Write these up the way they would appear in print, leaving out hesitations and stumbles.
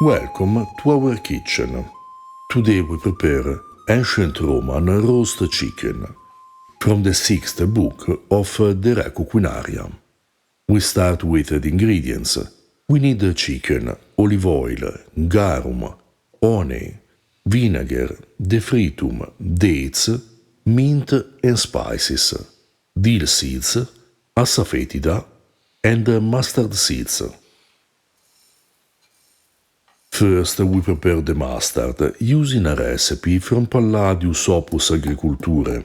Welcome to our kitchen. Today we prepare ancient Roman roast chicken from the 6th book of the Re Coquinaria. We start with the ingredients. We need chicken, olive oil, garum, honey, vinegar, defritum, dates, mint and spices, dill seeds, asafoetida, and mustard seeds. First, we prepare the mustard using a recipe from Palladius Opus Agriculture.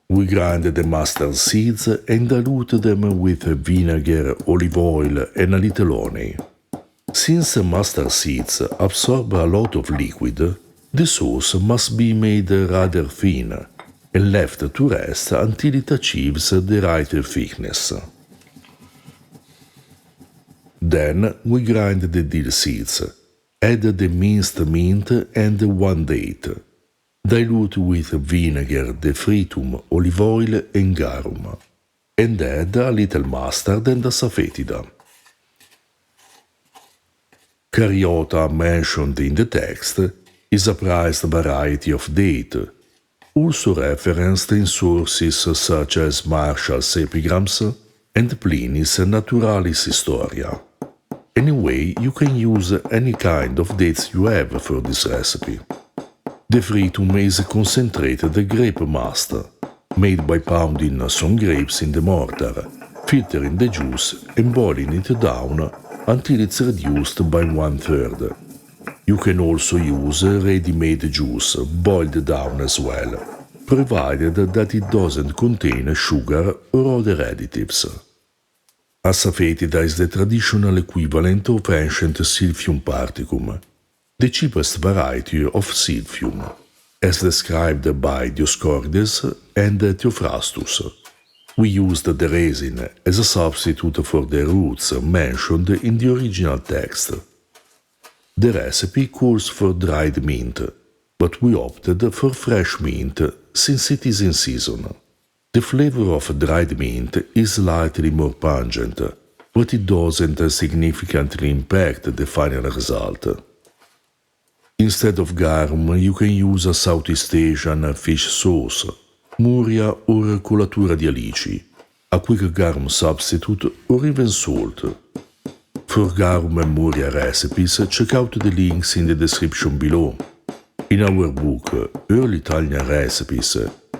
We grind the mustard seeds and dilute them with vinegar, olive oil, and a little honey. Since mustard seeds absorb a lot of liquid, the sauce must be made rather thin and left to rest until it achieves the right thickness. Then we grind the dill seeds. Add the minced mint and 1 date. Dilute with vinegar, defritum, olive oil and garum. And add a little mustard and asafoetida. Cariota, mentioned in the text, is a prized variety of date, also referenced in sources such as Marshall's Epigrams and Pliny's Naturalis Historia. Anyway, you can use any kind of dates you have for this recipe. Defritum is a concentrated grape must, made by pounding some grapes in the mortar, filtering the juice and boiling it down until it's reduced by 1/3. You can also use ready-made juice, boiled down as well, provided that it doesn't contain sugar or other additives. Asafoetida is the traditional equivalent of ancient Silphium particum, the cheapest variety of Silphium, as described by Dioscorides and Theophrastus. We used the resin as a substitute for the roots mentioned in the original text. The recipe calls for dried mint, but we opted for fresh mint since it is in season. The flavor of dried mint is slightly more pungent, but it doesn't significantly impact the final result. Instead of garum, you can use a Southeast Asian fish sauce, muria or colatura di alici, a quick garum substitute, or even salt. For garum and muria recipes, check out the links in the description below. In our book, Early Italian Recipes,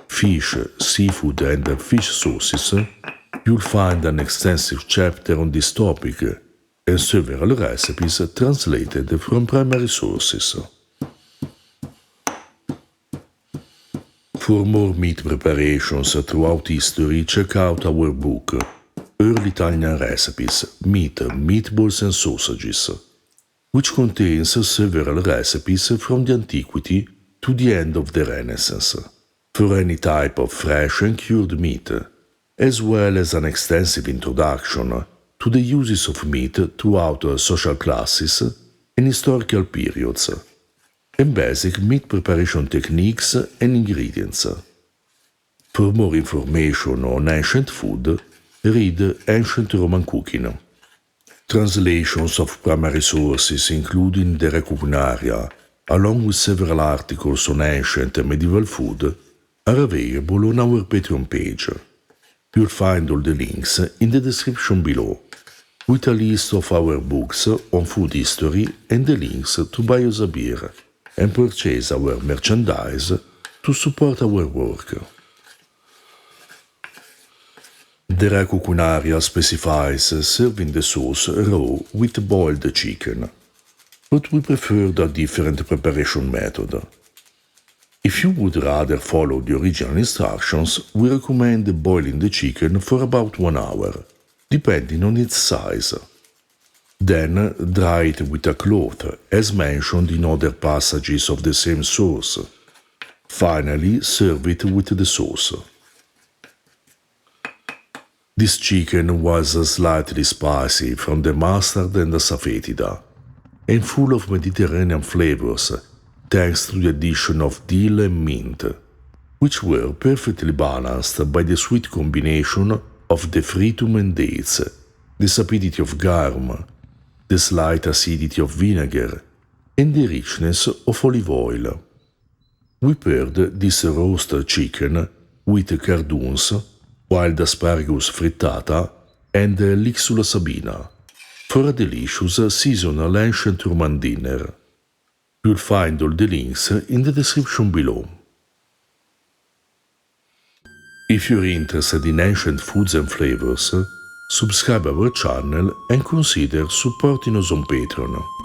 Fish, Seafood and Fish Sauces, you'll find an extensive chapter on this topic and several recipes translated from primary sources. For more meat preparations throughout history, check out our book, Early Italian Recipes, Meat, Meatballs and Sausages, which contains several recipes from the Antiquity to the end of the Renaissance, for any type of fresh and cured meat, as well as an extensive introduction to the uses of meat throughout social classes and historical periods, and basic meat preparation techniques and ingredients. For more information on ancient food, read Ancient Roman Cooking. Translations of primary sources, including the Re Coquinaria, along with several articles on ancient and medieval food, are available on our Patreon page. You'll find all the links in the description below, with a list of our books on food history and the links to buy us a beer and purchase our merchandise to support our work. The Re Coquinaria specifies serving the sauce raw with boiled chicken, but we preferred a different preparation method. If you would rather follow the original instructions, we recommend boiling the chicken for about 1 hour, depending on its size. Then dry it with a cloth, as mentioned in other passages of the same source. Finally, serve it with the sauce. This chicken was slightly spicy from the mustard and asafoetida, and full of Mediterranean flavors, thanks to the addition of dill and mint. which were perfectly balanced by the sweet combination of defritum and dates, the sapidity of garum, the slight acidity of vinegar, and the richness of olive oil. We paired this roast chicken with cardoons, wild asparagus frittata, and lixula sabina for a delicious seasonal ancient Roman dinner. You'll find all the links in the description below. If you're interested in ancient foods and flavors, subscribe our channel and consider supporting us on Patreon.